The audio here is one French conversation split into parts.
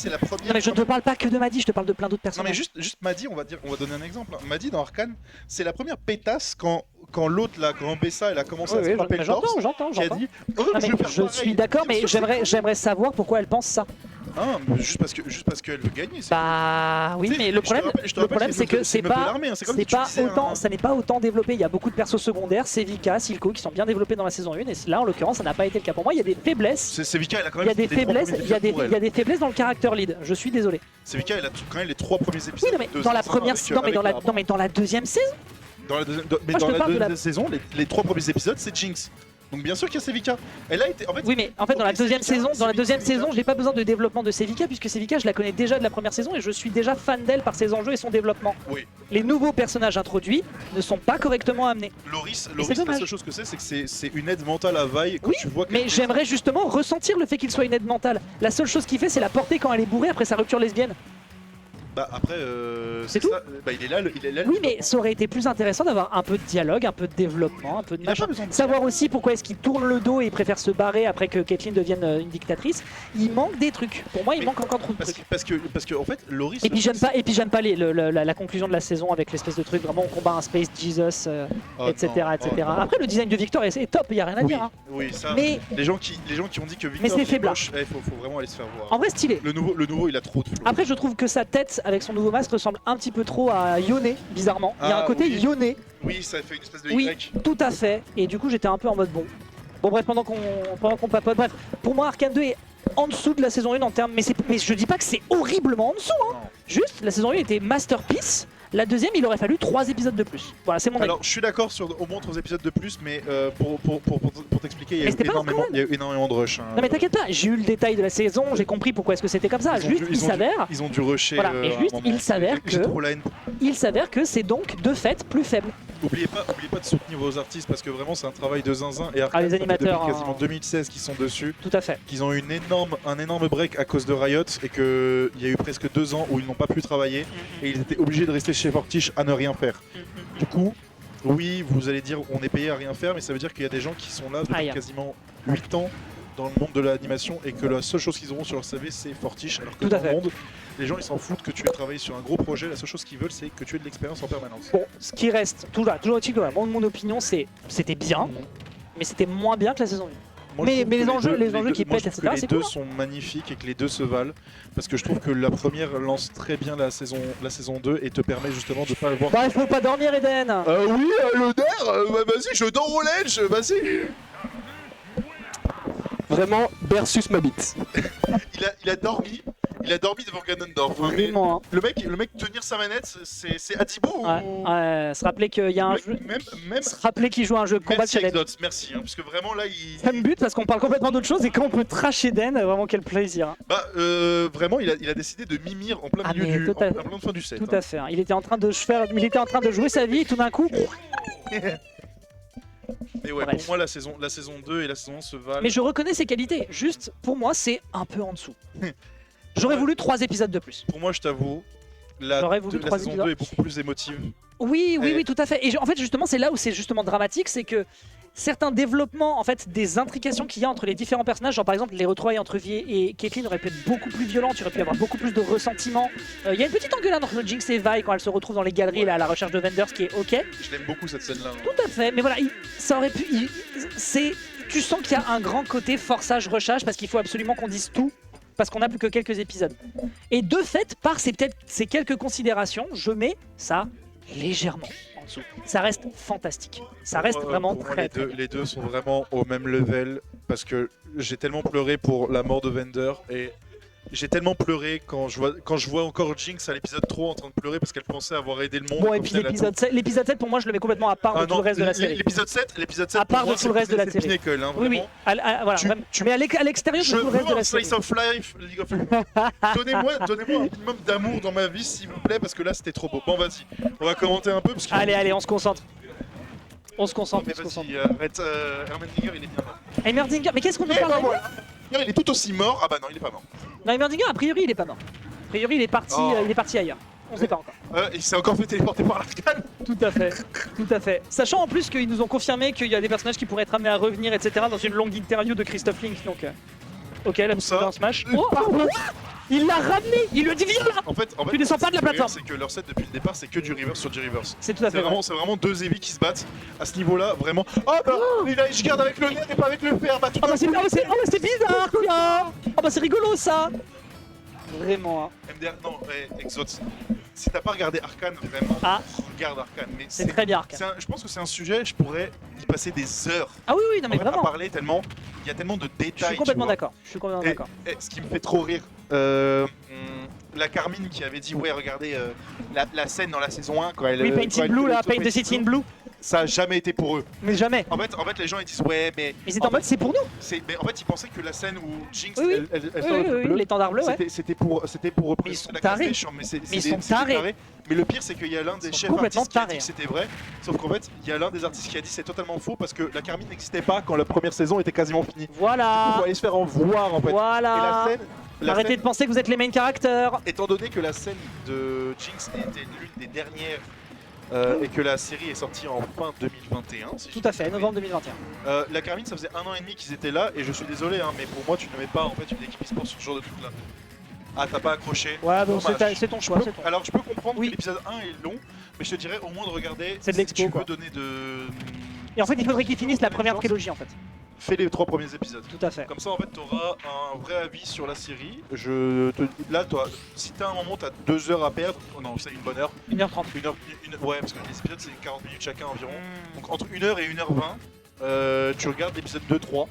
c'est la première. Non mais je ne te parle pas que de Maddy, je te parle de plein d'autres Non personnages. mais juste Maddy, on va donner un exemple. Maddy dans Arcane, c'est la première pétasse quand l'autre là, quand Bessa elle a commencé à se frapper le torse, j'entends. qui a dit oh, Non, mais je vais faire je pareil. suis d'accord, mais Bien sûr, j'aimerais savoir pourquoi elle pense ça. Ah, mais juste parce qu'elle veut gagner. Bah oui, Tu sais, mais le je te problème rappelle, c'est que c'est pas, l'armée, hein, c'est comme c'est si tu pas disais autant, ça n'est pas autant développé. Il y a beaucoup de persos secondaires, Sevika, Silco, qui sont bien développés dans la saison 1 et là en l'occurrence ça n'a pas été le cas. Pour moi il y a des faiblesses. Sevika, elle a quand Il même y a des faiblesses, il y a des faiblesses dans le caractère lead. Je suis désolé. Sevika, elle a quand même les 3 premiers épisodes. Oui, non, mais dans la première, non mais dans la deuxième saison. Dans la deuxième, mais Moi, je dans te parle de la la- deuxième saison, les 3 premiers épisodes, c'est Jinx. Donc bien sûr qu'il y a Sevika. Elle a été, en fait. Oui, mais en fait dans la deuxième saison, j'ai pas besoin de développement de Sevika puisque Sevika je la connais déjà de la première saison et je suis déjà fan d'elle par ses enjeux et son développement. Oui. Les nouveaux personnages introduits ne sont pas correctement amenés. Loris, c'est la dommage. seule chose que c'est que c'est une aide mentale à Vi quand Oui, tu vois que mais j'aimerais justement ressentir le fait qu'il soit une aide mentale. La seule chose qu'il fait c'est la porter quand elle est bourrée après sa rupture lesbienne. Bah après, C'est tout. ça. Bah il est là, Oui, mais ça aurait été plus intéressant d'avoir un peu de dialogue, un peu de développement, un peu de Il a machin. pas besoin de Savoir aussi pourquoi est-ce qu'il tourne le dos et il préfère se barrer après que Caitlyn devienne une dictatrice. Il manque des trucs. Pour moi, il Mais manque encore trop de trucs. parce que en fait, Loris. Et puis j'aime pas la conclusion de la saison avec l'espèce de truc vraiment on combat un Space Jesus, Oh etc. non, etc. oh non. Après le design de Victor est top, il y a rien à Oui, dire. Hein. oui, ça. Mais Les gens qui ont dit que Victor Mais c'est est faible. moche, faut vraiment aller se faire voir. en vrai stylé. Le nouveau, il a trop de flow. Après je trouve que sa tête avec son nouveau masque ressemble un petit peu trop à Yone, bizarrement. Il y a un Ah, côté oui. Yone. Oui, ça fait une espèce de Oui, Y. tout à fait. Et du coup j'étais un peu en mode bon. Bon bref, pendant qu'on papote, bref, pour moi Arcane 2 est en dessous de la saison 1 en termes, mais je dis pas que c'est horriblement en dessous, hein. Non. Juste, la saison 1 était masterpiece, la deuxième il aurait fallu 3 épisodes de plus. Voilà, c'est mon avis. Alors, je suis d'accord sur au moins 3 épisodes de plus, mais pour t'expliquer, il y Mais a c'était eu pas énormément, Arcane. énormément de rush. Hein. Non mais t'inquiète pas, j'ai eu le détail de la saison, j'ai compris pourquoi est-ce que c'était comme ça. Ils ont Juste, dû- il ils ont dû- s'avère, Ils ont dû rusher. Voilà, mais à un juste, moment. il s'avère J'ai que- trop la haine. c'est donc de fait plus faible. Oubliez pas de soutenir vos artistes parce que vraiment c'est un travail de zinzin et Arcane, les ça fait animateurs, depuis quasiment hein. 2016 qu'ils sont dessus, Tout à fait. qu'ils ont eu un énorme break à cause de Riot et qu'il y a eu presque 2 ans où ils n'ont pas pu travailler et ils étaient obligés de rester chez Fortiche à ne rien faire. Du coup, oui, vous allez dire on est payé à rien faire, mais ça veut dire qu'il y a des gens qui sont là depuis Aïe. quasiment 8 ans dans le monde de l'animation et que la seule chose qu'ils auront sur leur CV c'est Fortiche, alors que Tout à dans le fait. monde, les gens ils s'en foutent que tu aies travaillé sur un gros projet, la seule chose qu'ils veulent c'est que tu aies de l'expérience en permanence. Bon, ce qui reste, toujours est-il que mon opinion c'était bien, mais c'était moins bien que la saison 1. Moi, je Mais trouve que les enjeux deux- qui moi, je pètent, trouve que etc., les c'est deux cool, hein. sont magnifiques et que les deux se valent parce que je trouve que la première lance très bien la saison 2 et te permet justement de pas avoir. Bah il faut pas dormir Eden. Oui, l'odeur, vas-y, je dors au ledge, vas-y. Vraiment, versus ma bite. Il a dormi devant Ganondorf. Hein, mais Vraiment, hein. le mec tenir sa manette, c'est Atibo ou Ouais, se rappeler qu'il y a un jeu. Même. Se rappeler qu'il joue à un jeu de combat Merci challenge. Exots, merci, hein, parce que vraiment là il. Ça me bute parce qu'on parle complètement d'autre chose et quand on peut trash Eden, vraiment quel plaisir. Hein. Bah vraiment il a décidé de mimir en plein milieu mais du. total- En plein de fin du set. Tout à fait. Hein. Il était en train de jouer sa vie et tout d'un coup. Et ouais, Bref. pour moi la saison 2 et la saison 1 se valent. Mais je reconnais ses qualités. Juste, pour moi, c'est un peu en dessous. J'aurais voulu 3 épisodes de plus. Pour moi, je t'avoue, la J'aurais voulu la 3 saison épisodes. 2 est beaucoup plus émotive. Oui, Et- tout à fait. Et en fait, justement, c'est là où c'est justement dramatique, c'est que certains développements, en fait, des intrications qu'il y a entre les différents personnages, genre par exemple les retrouvailles entre Vi et Caitlyn auraient pu être beaucoup plus violentes, tu aurais pu avoir beaucoup plus de ressentiment. Il y a une petite engueulade entre Jinx et Vi quand elles se retrouvent dans les galeries là, à la recherche de Vendor, ce qui est ok. Je l'aime beaucoup cette scène-là. hein. Tout à fait, mais voilà, ça aurait pu. Tu sens qu'il y a un grand côté forçage-recherche parce qu'il faut absolument qu'on dise tout. Parce qu'on n'a plus que quelques épisodes. Et de fait, par ces quelques considérations, je mets ça légèrement en dessous. Ça reste fantastique. Ça reste Pour moi, vraiment pour moi, très, très les deux sont vraiment au même level parce que j'ai tellement pleuré pour la mort de Vendor et j'ai tellement pleuré quand je vois encore Jinx à l'épisode 3 en train de pleurer parce qu'elle pensait avoir aidé le monde. Bon, et qu'au puis final, l'épisode 7, pour moi, je le mets complètement à part de tout le reste de la série. L'épisode 7, À part pour moi, de tout le reste de la c'est série. Pinnacle, hein, Oui, oui. vraiment. Voilà, Tu- vraiment. Mais à l'extérieur de Je tout le reste veux de la un série. slice of life, League of Legends. Donnez-moi un minimum d'amour dans ma vie, s'il vous plaît, parce que là, c'était trop beau. Bon, vas-y, on va commenter un peu. Parce que... Allez, on se concentre. On se concentre, Mais on se concentre. vas-y, arrête, Heimerdinger, il est bien mort. Heimerdinger, mais qu'est-ce qu'on peut Eh ben parler voilà. Il est tout aussi mort. Ah bah non, il est pas mort. Non, Heimerdinger, a priori, il est pas mort. A priori, il est parti, Oh. il est parti ailleurs. On sait pas encore. Il s'est encore fait téléporter par l'Arcane. Tout à fait, tout à fait. Sachant en plus qu'ils nous ont confirmé qu'il y a des personnages qui pourraient être amenés à revenir, etc. dans une longue interview de Christophe Link. Donc, ok, la ça dans Smash. Pardon. Il l'a ramené. Il lui a dit viens là. En fait, Tu descends pas de la ce qui est plateforme. C'est que leur set depuis le départ, c'est que du reverse sur du reverse. C'est tout à fait vrai. C'est vraiment deux heavy qui se battent à ce niveau-là, vraiment. Oh bah, je garde avec le lien et pas avec le fer. Bah, tout Oh bah c'est bizarre quoi. Oh bah c'est rigolo ça. Vraiment. Hein. MDR, non, Exot. Si t'as pas regardé Arcane, vraiment, regarde Arcane. Mais C'est très bien Arcane. je pense que c'est un sujet, je pourrais y passer des heures Ah oui non mais en fait, à vraiment. parler tellement. Il y a tellement de détails. Je suis complètement tu vois. d'accord. Je suis complètement Et- d'accord. et ce qui me fait trop rire, la Carmine qui avait dit ouais regardez la scène dans la saison 1 quand elle Oui quand Paint in elle Blue fait là, le Paint the City in Blue. ça a jamais été pour eux. Mais jamais. En fait les gens ils disent ouais mais Mais c'est en mode c'est pour nous. mais en fait ils pensaient que la scène où Jinx Oui, oui. elle Oui, sort le oui, truc oui, bleu, l'étendard bleu ouais. c'était pour représenter ils sont la tarés. classe des chiants, mais c'est Mais ils sont c'est des tarés. Mais le pire c'est qu'il y a l'un des Ils sont chefs complètement artistes qui a dit tarés. que c'était vrai, sauf qu'en fait il y a l'un des artistes qui a dit c'est totalement faux parce que la Carmine n'existait pas quand la première saison était quasiment finie. Il Voilà. faut aller se faire en voir en fait. Voilà. Et la scène Arrêtez de penser que vous êtes les main characters. étant donné que la scène de Jinx était l'une des dernières et que la série est sortie en fin 2021, si je Tout dis à fait, pas de novembre 2021. conneries, la Carmine, ça faisait 1 an et demi qu'ils étaient là et je suis désolé, hein, mais pour moi, tu ne mets pas en fait une équipe e-sport sur ce genre de truc là. Ah, t'as pas accroché. Ouais, bon, Dommage. c'est ton choix, c'est ton. Alors, je peux comprendre Oui. que l'épisode 1 est long, mais je te dirais au moins de regarder. C'est de si l'expo, tu quoi. veux donner de. Et en fait, il faudrait qu'ils finissent la première trilogie en fait. Fais les 3 premiers épisodes. Tout à fait. Comme ça, en fait, tu auras un vrai avis sur la série. Là, toi, si t'as un moment, t'as 2 heures à perdre. Oh non, c'est une bonne heure. 1h30. Ouais, parce que les épisodes, c'est 40 minutes chacun environ. Donc, entre 1h et 1h20, tu regardes l'épisode 2-3.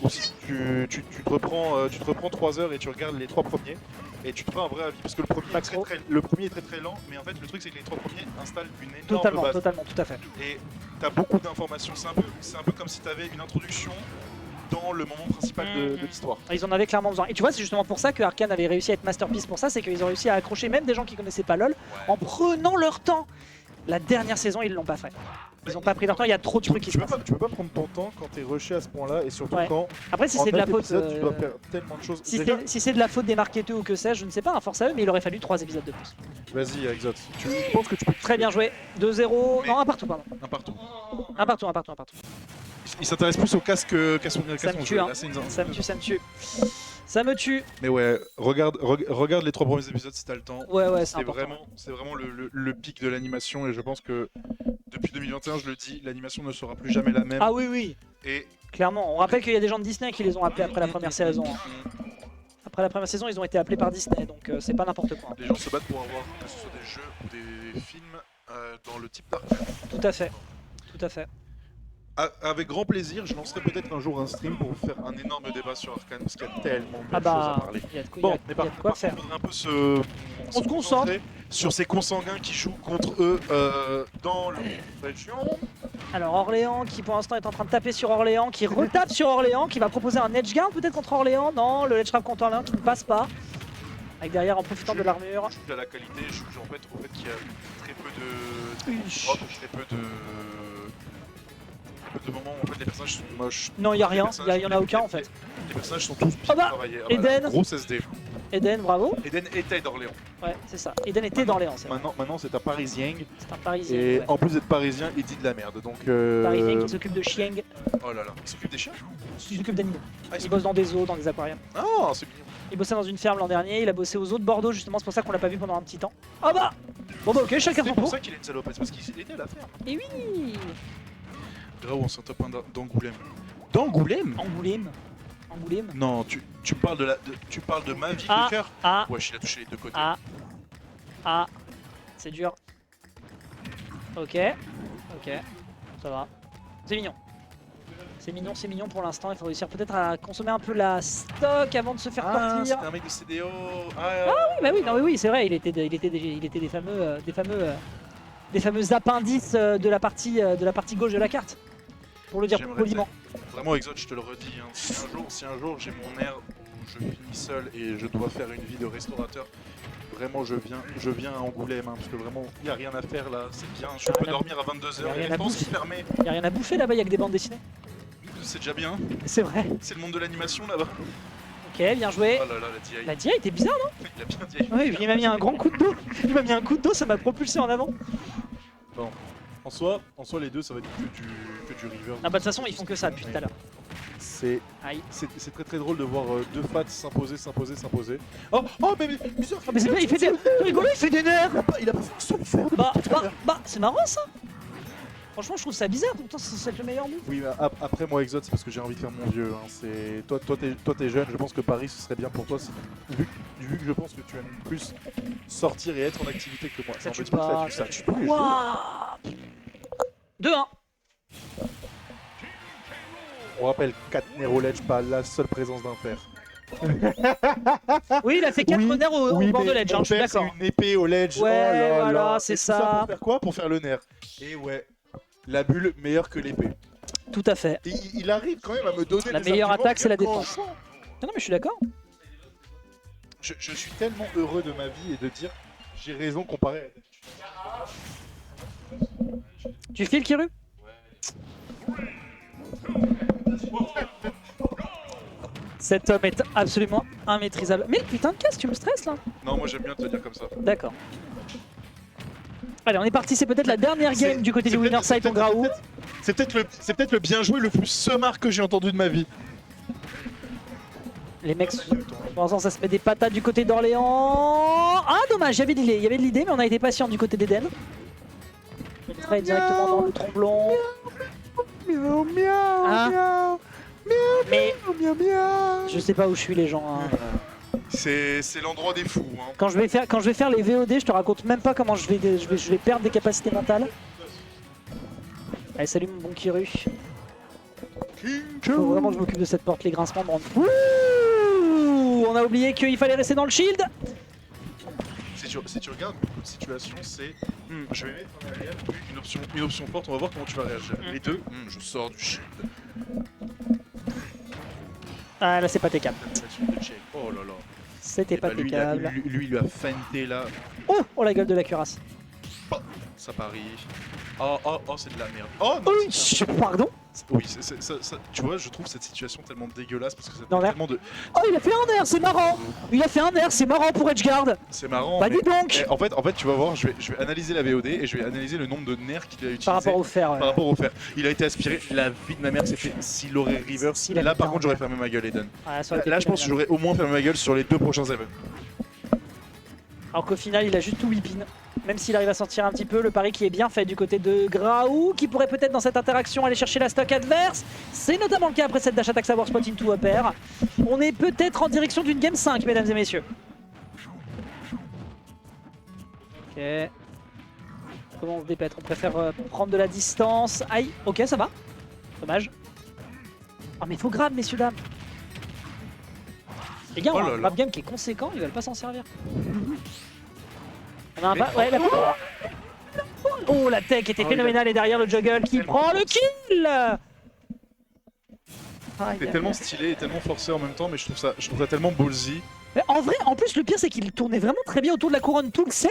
Ou si tu te reprends 3 heures et tu regardes les 3 premiers. Et tu te feras un vrai avis. Parce que le premier, Pas trop. le premier est très très lent. Mais en fait, le truc, c'est que les 3 premiers installent une énorme Totalement, base. totalement, tout à fait. Et t'as beaucoup d'informations. C'est un peu comme si t'avais une introduction dans le moment principal de l'histoire. Ils en avaient clairement besoin. Et tu vois, c'est justement pour ça que Arcane avait réussi à être masterpiece pour ça, c'est qu'ils ont réussi à accrocher même des gens qui connaissaient pas LoL en prenant leur temps. La dernière saison, ils l'ont pas fait. Ils ont pas pris leur temps, il y a trop de trucs qui se passent. Tu peux pas prendre ton temps quand t'es rushé à ce point-là et surtout Ouais. quand Après, si en c'est de la 9 faute. épisodes, tu dois faire tellement de choses. Si Déjà, c'est de la faute des marketeurs ou que sais-je, je ne sais pas, hein, force à eux, mais il aurait fallu 3 épisodes de plus. vas-y, Exot. Tu penses que tu peux Très bien joué. 2-0. Mais- Non, un partout, pardon. un partout. Un partout, un partout, un partout. Il s'intéresse plus au casque qu'à son Ça me jeu. tue, hein. Là, c'est une- Ça me tue, ça me tue. Ça me tue. Mais ouais, regarde les 3 premiers épisodes si t'as le temps. Ouais, ouais, c'est C'est important. vraiment le pic de l'animation et je pense que depuis 2021, je le dis, l'animation ne sera plus jamais la même. Ah oui, oui, Et clairement. On rappelle qu'il y a des gens de Disney qui les ont appelés après la première saison. hein. Après la première saison, ils ont été appelés par Disney, donc c'est pas n'importe quoi. les gens se battent pour avoir que ce soit des jeux ou des films dans le type d'art. Tout à fait. Tout à fait. Avec grand plaisir, je lancerai peut-être un jour un stream pour faire un énorme débat sur Arcane parce qu'il y a tellement de Ah choses à bah, parler. il y a de quoi, Bon, il y a mais de par quoi contre, faire. on faudrait un peu se On se concentre. concentrer sur ces consanguins qui jouent contre eux dans leur région. Alors Orléans qui pour l'instant est en train de taper sur Orléans, qui retape sur Orléans, qui va proposer un edge guard peut-être contre Orléans. Non, le edge trap contre Orléans qui ne passe pas. Avec derrière en profitant de l'armure. Je juge à la qualité, je juge en fait au fait qu'il y a très peu de drop, très peu de moments où en fait les personnages sont moches. Non, il n'y a rien, il y en a aucun en fait. Les personnages sont tous bien Oh bah, travaillés. Ah Eden. Grosse SD. Eden, bravo. Eden était d'Orléans. Ouais, c'est ça. Eden était d'Orléans, c'est vrai. Maintenant c'est un Parisien. C'est un Parisien. Et ouais. en plus d'être parisien, il dit de la merde. Donc. Parisien qui s'occupe de chiens, Oh là là. Il s'occupe des chiens. qui s'occupe d'animaux. Ah, Il bosse dans des zoos, dans des aquariums. Ah, c'est mignon. Il bossait dans une ferme l'an dernier, il a bossé aux zoos de Bordeaux justement, c'est pour ça qu'on l'a pas vu pendant un petit temps. Oh bah bon bah ok, chacun C'est son pour tour. ça qu'il est une salopette, parce qu'il était à la ferme. Et oui. Là où on s'en top 1 d'Angoulême. D'Angoulême Angoulême. Angoulême. Non, tu parles tu parles de ma vie Ah. de cœur. Ah, Wesh, il a touché les deux côtés. ah, ah. C'est dur. Ok. Ok. Ça va. C'est mignon. C'est mignon pour l'instant. Il faut réussir peut-être à consommer un peu la stock avant de se faire Ah, partir. c'était un mec de CDO. Bah oui, non, mais oui, c'est vrai. Il était des fameux appendices de la partie gauche de la carte. Pour le dire J'aimerais poliment. Vraiment, Exode, je te le redis. Hein. Si un jour j'ai mon air où je finis seul et je dois faire une vie de restaurateur, vraiment je viens à Angoulême. Hein, parce que vraiment, il n'y a rien à faire là. C'est bien. Je peux rien à- dormir à y a 22h. rien Les à France bouffer. sont fermées. Y a rien à bouffer là-bas, y a que des bandes dessinées. C'est déjà bien. C'est vrai. C'est le monde de l'animation là-bas. Ok, bien joué. Oh là là, la DI. La DI était bizarre, non? Il a bien DI. Oui, il m'a mis un grand coup de dos. Il m'a mis un coup de dos, ça m'a propulsé en avant. En soi, les deux, ça va être que du river. Ah bah de toute façon, ils font que ça depuis tout à l'heure. C'est Aïe. très très drôle de voir deux fats s'imposer. Oh mais bizarre. Oh, mais c'est bien, il fait des... C'est rigolo, il fait des nerfs. Il a pas fait un seul fer. C'est marrant ça. Franchement, je trouve ça bizarre, pourtant c'est censé être le meilleur move. Oui, mais après moi Exode, c'est parce que j'ai envie de faire mon vieux. Hein. C'est toi t'es jeune. Je pense que Paris ce serait bien pour toi vu que je pense que tu aimes plus sortir et être en activité que moi. Ça Non, tue mais tu peux pas, ça tue pas. Waouh 2-1. On rappelle 4 Nero Ledge, pas la seule présence d'un fer. Oui, il a fait 4 nerfs au bord de ledge, hein, je suis d'accord. C'est une épée au ledge. Ouais, oh là voilà, là. c'est Et tout ça. Pour faire quoi? Pour faire le nerf. Et ouais, la bulle meilleure que l'épée. Tout à fait. Et il arrive quand même à me donner La des meilleure arguments attaque, c'est la bien défense. tranchants. Non, mais je suis d'accord. Je suis tellement heureux de ma vie et de dire j'ai raison comparé à Tu files, Kiru? Cet homme est absolument immaîtrisable. Mais putain de casse, tu me stresses là? Non, moi j'aime bien te dire comme ça. D'accord. Allez, on est parti, c'est peut-être la dernière game du côté du winner side en Graou. C'est peut-être le bien joué le plus semard que j'ai entendu de ma vie. Les mecs, pour l'instant, ça se met des patates du côté d'Orléans. Ah, dommage, il y avait de l'idée, mais on a été patient du côté d'Eden. Il travaille directement dans le tromblon. Hein? Mais je sais pas où je suis, les gens. Hein. C'est l'endroit des fous. Hein. Quand je vais faire les VOD, je te raconte même pas comment je vais perdre des capacités mentales. Allez, salut mon bon Kiru. Faut vraiment que je m'occupe de cette porte, les grincements me rendent fou. On a oublié qu'il fallait rester dans le shield. Si tu regardes beaucoup de situations, c'est je vais mettre en arrière une option forte, on va voir comment tu vas réagir. Les deux, je sors du shield. Ah là c'est pas TK. Oh là là. C'était pas lui, TK. lui, il lui a feinté là. Oh la gueule de la cuirasse. Ça parie. Oh, c'est de la merde. Oh non, Pardon? Oui, tu vois, je trouve cette situation tellement dégueulasse parce que ça Non, fait tellement de... Oh, il a fait un air, c'est marrant. Il a fait un air, c'est marrant pour Edgeguard. C'est marrant. Bah mais... dis donc. En fait, tu vas voir, je vais analyser la VOD et je vais analyser le nombre de nerfs qu'il a utilisé. Par rapport au fer. Ouais. Par rapport au fer. Il a été aspiré, la vie de ma mère s'est fait. S'il aurait reverse, S'il avait là par pas contre j'aurais fermé ma gueule, Eden. Ouais, ça aurait été Là je pense que j'aurais au moins fermé ma gueule sur les 2 prochains events. Alors qu'au final, il a juste tout whippin. Même s'il arrive à sentir un petit peu le pari qui est bien fait du côté de Graou, qui pourrait peut-être dans cette interaction aller chercher la stock adverse. C'est notamment le cas après cette dash attack savoir spot into upper. On est peut-être en direction d'une game 5, mesdames et messieurs. Ok. Comment on se dépète? On préfère prendre de la distance. Aïe, ok, ça va. Dommage. Oh, mais il faut grab, messieurs, dames. Les gars, on a un grab game qui est conséquent, ils veulent pas s'en servir. On a un ouais, oh, la tech était phénoménale et derrière le juggle qui prend le kill. C'est tellement stylé et tellement forcé en même temps, mais je trouve ça tellement ballsy. Mais en vrai, en plus, le pire c'est qu'il tournait vraiment très bien autour de la couronne tout le set.